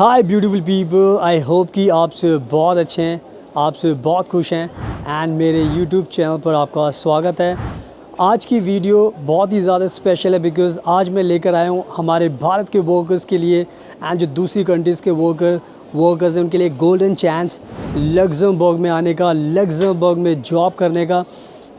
Hi beautiful people, I hope कि आप सब बहुत अच्छे हैं, आप सब बहुत खुश हैं एंड मेरे यूट्यूब चैनल पर आपका स्वागत है। आज की वीडियो बहुत ही ज़्यादा स्पेशल है बिकॉज़ आज मैं लेकर आया हूँ हमारे भारत के वर्कर्स के लिए एंड जो दूसरी कंट्रीज़ के वर्कर्स हैं उनके लिए गोल्डन चांस लग्जमबर्ग में आने का, लग्जमबर्ग में जॉब करने का।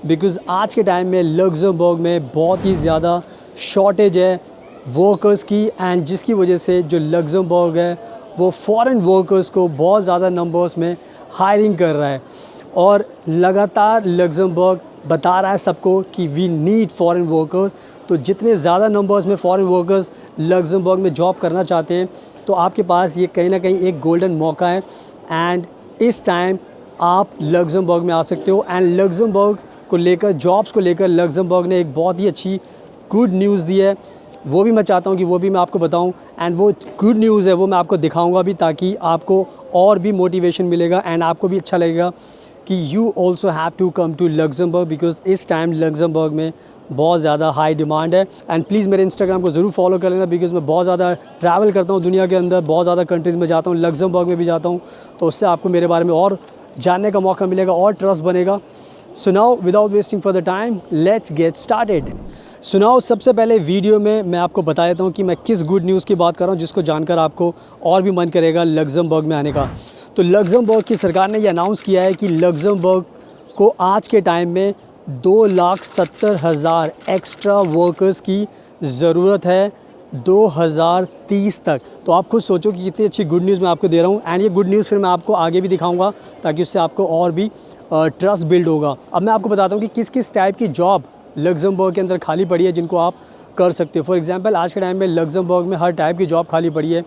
बिकॉज़ आज के टाइम में लग्जमबर्ग में बहुत ही ज़्यादा शॉर्टेज है वर्कर्स की एंड जिसकी वजह से जो लग्जमबर्ग है वो फॉरेन वर्कर्स को बहुत ज़्यादा नंबर्स में हायरिंग कर रहा है और लगातार लग्जमबर्ग बता रहा है सबको कि वी नीड फॉरेन वर्कर्स। तो जितने ज़्यादा नंबर्स में फॉरेन वर्कर्स लग्जमबर्ग में जॉब करना चाहते हैं तो आपके पास ये कहीं ना कहीं एक गोल्डन मौका है एंड इस टाइम आप लग्जमबर्ग में आ सकते हो। एंड लग्जमबर्ग को लेकर, जॉब्स को लेकर लग्जमबर्ग ने एक बहुत ही अच्छी गुड न्यूज़ दी है, वो भी मैं चाहता हूँ कि वो भी मैं आपको बताऊँ एंड वो गुड न्यूज़ है वो मैं आपको दिखाऊंगा भी ताकि आपको और भी मोटिवेशन मिलेगा एंड आपको भी अच्छा लगेगा कि you also have to come to Luxembourg because इस टाइम लग्जमबर्ग में बहुत ज़्यादा हाई डिमांड है। एंड प्लीज़ मेरे इंस्टाग्राम को ज़रूर फॉलो कर लेना बिकॉज़ मैं बहुत ज़्यादा ट्रैवल करता हूँ दुनिया के अंदर, बहुत ज़्यादा कंट्रीज़ में जाता हूँ, लग्जमबर्ग में भी जाता हूँ, तो उससे आपको मेरे बारे में और जानने का मौका मिलेगा और ट्रस्ट बनेगा। So now without wasting for the time let's get started. So now सबसे पहले वीडियो में मैं आपको बता देता हूँ कि मैं किस गुड न्यूज़ की बात कर रहा हूँ जिसको जानकर आपको और भी मन करेगा लग्जमबर्ग में आने का। तो लग्जमबर्ग की सरकार ने ये अनाउंस किया है कि लग्जमबर्ग को आज के टाइम में 2,70,000 एक्स्ट्रा वर्कर्स की ज़रूरत है 2030 तक। तो आप खुद सोचो कि कितनी अच्छी गुड न्यूज़ मैं आपको दे रहा हूँ एंड ये गुड न्यूज़ फिर मैं आपको आगे भी दिखाऊंगा ताकि उससे आपको और भी ट्रस्ट बिल्ड होगा। अब मैं आपको बताता हूँ कि किस किस टाइप की जॉब लग्जमबर्ग के अंदर खाली पड़ी है जिनको आप कर सकते हो। फॉर एग्जांपल आज के टाइम में लग्जमबर्ग में हर टाइप की जॉब खाली पड़ी है,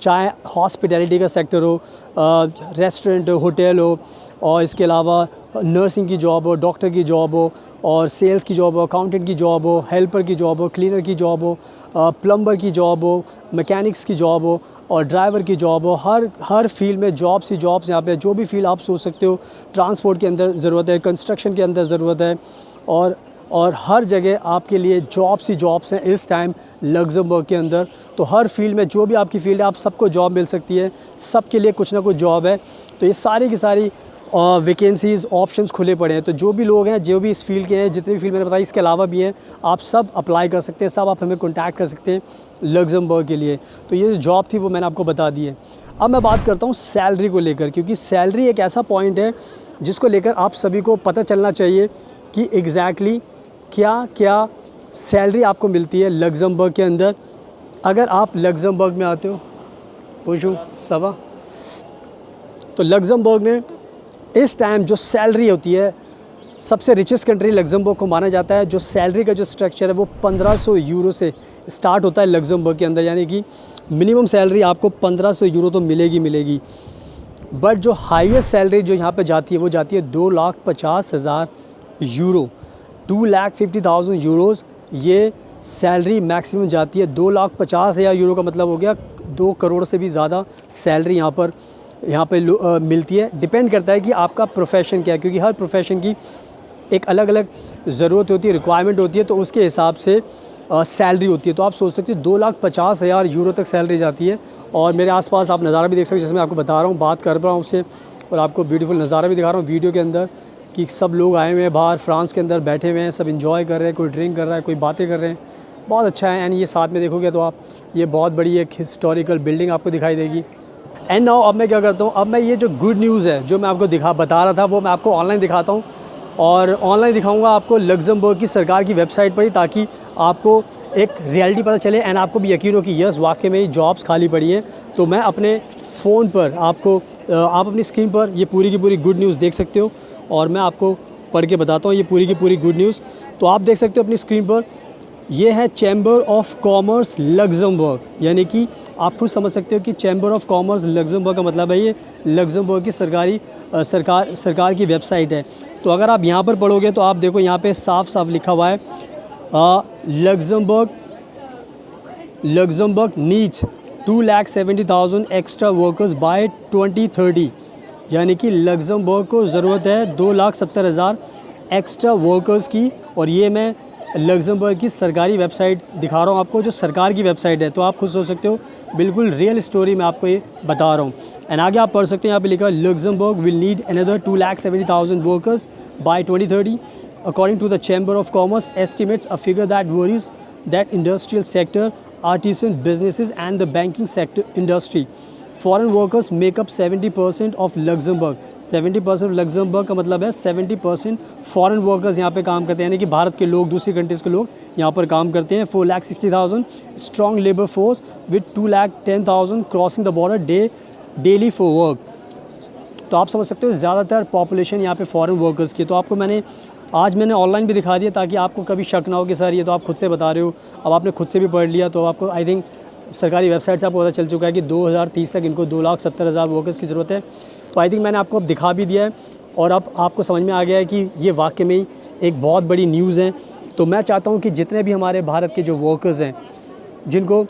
चाहे हॉस्पिटैलिटी का सेक्टर हो, रेस्टोरेंट हो, होटल हो, और इसके अलावा नर्सिंग की जॉब हो, डॉक्टर की जॉब हो, और सेल्स की जॉब हो, अकाउंटेंट की जॉब हो, हेल्पर की जॉब हो, क्लीनर की जॉब हो, प्लम्बर की जॉब हो, मैकेनिक्स की जॉब हो और ड्राइवर की जॉब हो। हर फील्ड में जॉब्स ही जॉब्स यहाँ पे, जो भी फील्ड आप सोच सकते हो। ट्रांसपोर्ट के अंदर ज़रूरत है, कंस्ट्रक्शन के अंदर ज़रूरत है और हर जगह आपके लिए जॉब्स ही जॉब्स हैं इस टाइम लग्जमबर्ग के अंदर। तो हर फील्ड में जो भी आपकी फील्ड है आप सबको जॉब मिल सकती है, सबके लिए कुछ ना कुछ जॉब है। तो ये सारी की सारी वैकेंसीज़ ऑप्शंस खुले पड़े हैं। तो जो भी लोग हैं, जो भी इस फील्ड के हैं, जितने भी फील्ड मैंने बताई इसके अलावा भी हैं, आप सब अप्लाई कर सकते हैं, सब आप हमें कॉन्टैक्ट कर सकते हैं लग्जमबर्ग के लिए। तो ये जो जॉब थी वो मैंने आपको बता दी है। अब मैं बात करता हूँ सैलरी को लेकर, क्योंकि सैलरी एक ऐसा पॉइंट है जिसको लेकर आप सभी को पता चलना चाहिए कि एग्जैक्टली क्या क्या सैलरी आपको मिलती है लग्जमबर्ग के अंदर। अगर आप लग्जमबर्ग में आते हो, पूछूँ सवा, तो लग्जमबर्ग में इस टाइम जो सैलरी होती है, सबसे रिचेस्ट कंट्री लग्जमबर्ग को माना जाता है। जो सैलरी का जो स्ट्रक्चर है वो 1500 यूरो से स्टार्ट होता है लग्जमबर्ग के अंदर, यानी कि मिनिमम सैलरी आपको 1500 यूरो तो मिलेगी। बट जो हाईएस्ट सैलरी जो यहाँ पे जाती है वो जाती है 2,50,000 यूरो, 2,50,000 यूरोज़ ये सैलरी मैक्सिमम जाती है। 2,50,000 यूरो का मतलब हो गया 2 करोड़ से भी ज़्यादा सैलरी यहाँ पे मिलती है। डिपेंड करता है कि आपका प्रोफेशन क्या है, क्योंकि हर प्रोफेशन की एक अलग अलग ज़रूरत होती है, रिक्वायरमेंट होती है, तो उसके हिसाब से सैलरी होती है। तो आप सोच सकते हो 2,50,000 यूरो तक सैलरी जाती है। और मेरे आसपास आप नज़ारा भी देख सकते हो, जैसे मैं आपको बता रहा हूँ, बात कर रहा हूँ उससे, और आपको ब्यूटीफुल नज़ारा भी दिखा रहा हूँ वीडियो के अंदर कि सब लोग आए हुए हैं बाहर फ्रांस के अंदर, बैठे हुए हैं, सब एंजॉय कर रहे हैं, कोई ड्रिंक कर रहा है, कोई बातें कर रहे हैं, बहुत अच्छा है। एंड ये साथ में देखोगे तो आप ये बहुत बड़ी एक हिस्टोरिकल बिल्डिंग आपको दिखाई देगी। एंड नाउ अब मैं क्या करता हूँ, अब मैं ये जो गुड न्यूज़ है जो मैं आपको बता रहा था वो मैं आपको ऑनलाइन दिखाता हूँ, और ऑनलाइन दिखाऊँगा आपको लग्जमबर्ग की सरकार की वेबसाइट पर ही, ताकि आपको एक रियलिटी पता चले एंड आपको भी यकीन हो कि यस वाकई में जॉब्स खाली पड़ी हैं। तो मैं अपने फ़ोन पर आप अपनी स्क्रीन पर ये पूरी की पूरी गुड न्यूज़ देख सकते हो और मैं आपको पढ़ के बताता हूँ ये पूरी की पूरी गुड न्यूज़। तो आप देख सकते हो अपनी स्क्रीन पर, ये है चैम्बर ऑफ कॉमर्स लग्जमबर्ग, यानी कि आप खुद समझ सकते हो कि चैम्बर ऑफ कॉमर्स लग्जमबर्ग का मतलब है ये लग्जमबर्ग की सरकार की वेबसाइट है। तो अगर आप यहाँ पर पढ़ोगे तो आप देखो यहाँ पे साफ साफ लिखा हुआ है Luxembourg needs 2,70,000 extra workers by 2030, यानी कि लग्जमबर्ग को ज़रूरत है 2,70,000 एक्स्ट्रा वर्कर्स की। और ये मैं लग्जमबर्ग की सरकारी वेबसाइट दिखा रहा हूँ आपको, जो सरकार की वेबसाइट है। तो आप खुद सोच सकते हो, बिल्कुल रियल स्टोरी मैं आपको ये बता रहा हूँ। एंड आगे आप पढ़ सकते हैं, यहाँ पे लिखा Luxembourg will need another 2,70,000 workers by 2030 according to the Chamber of Commerce estimates, a figure that worries that industrial sector, artisan businesses and the banking sector industry. Foreign workers make up 70% of Luxembourg. 70% of Luxembourg का मतलब है 70% foreign workers यहाँ पे काम करते हैं, यानी कि भारत के लोग, दूसरी कंट्रीज़ के लोग यहाँ पर काम करते हैं। 4,60,000 strong labour force with 2,10,000 crossing the border daily for work. तो आप समझ सकते हो ज़्यादातर पॉपुलेशन यहाँ पे फॉरेन वर्कर्स की। तो आपको आज मैंने ऑनलाइन भी दिखा दिया, ताकि आपको कभी शक ना हो कि सर ये तो आप खुद से बता रहे हो। अब आपने खुद से भी पढ़ लिया, तो आपको आई थिंक सरकारी वेबसाइट से आपको पता चल चुका है कि 2030 तक इनको 2,70,000 वर्कर्स की ज़रूरत है। तो आई थिंक मैंने आपको अब दिखा भी दिया है, और अब आपको समझ में आ गया है कि ये वाकई में एक बहुत बड़ी न्यूज़ है। तो मैं चाहता हूँ कि जितने भी हमारे भारत के जो वर्कर्स हैं, जिनको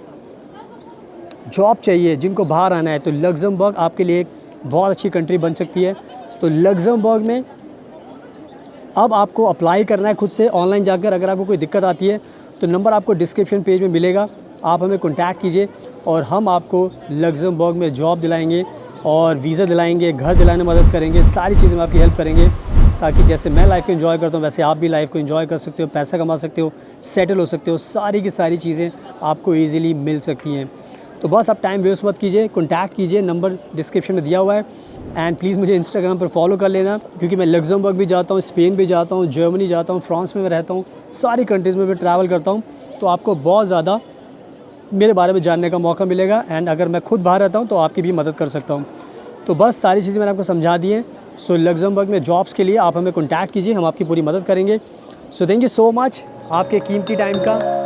जॉब चाहिए, जिनको बाहर आना है, तो लग्जमबर्ग आपके लिए एक बहुत अच्छी कंट्री बन सकती है। तो लग्जमबर्ग में अब आपको अप्लाई करना है खुद से ऑनलाइन जाकर। अगर आपको कोई दिक्कत आती है तो नंबर आपको डिस्क्रिप्शन पेज में मिलेगा, आप हमें कॉन्टैक्ट कीजिए और हम आपको लग्जमबर्ग में जॉब दिलाएंगे और वीज़ा दिलाएंगे, घर दिलाने में मदद करेंगे, सारी चीज़ें में आपकी हेल्प करेंगे, ताकि जैसे मैं लाइफ को एंजॉय करता हूँ वैसे आप भी लाइफ को एंजॉय कर सकते हो, पैसा कमा सकते हो, सेटल हो सकते हो, सारी की सारी चीज़ें आपको ईज़िली मिल सकती हैं। तो बस आप टाइम वेस्ट मत कीजिए, कॉन्टैक्ट कीजिए, नंबर डिस्क्रिप्शन में दिया हुआ है। एंड प्लीज़ मुझे इंस्टाग्राम पर फॉलो कर लेना, क्योंकि मैं लग्जमबर्ग भी जाता हूँ, स्पेन भी जाता हूँ, जर्मनी जाता हूँ, फ्रांस में मैं रहता हूँ, सारी कंट्रीज़ में मैं ट्रैवल करता हूँ। तो आपको बहुत ज़्यादा मेरे बारे में जानने का मौका मिलेगा। एंड अगर मैं खुद बाहर रहता हूँ तो आपकी भी मदद कर सकता हूँ। तो बस सारी चीज़ें मैंने आपको समझा दी हैं। सो लग्जमबर्ग में जॉब्स के लिए आप हमें कॉन्टैक्ट कीजिए, हम आपकी पूरी मदद करेंगे। So thank you so much आपके कीमती टाइम का।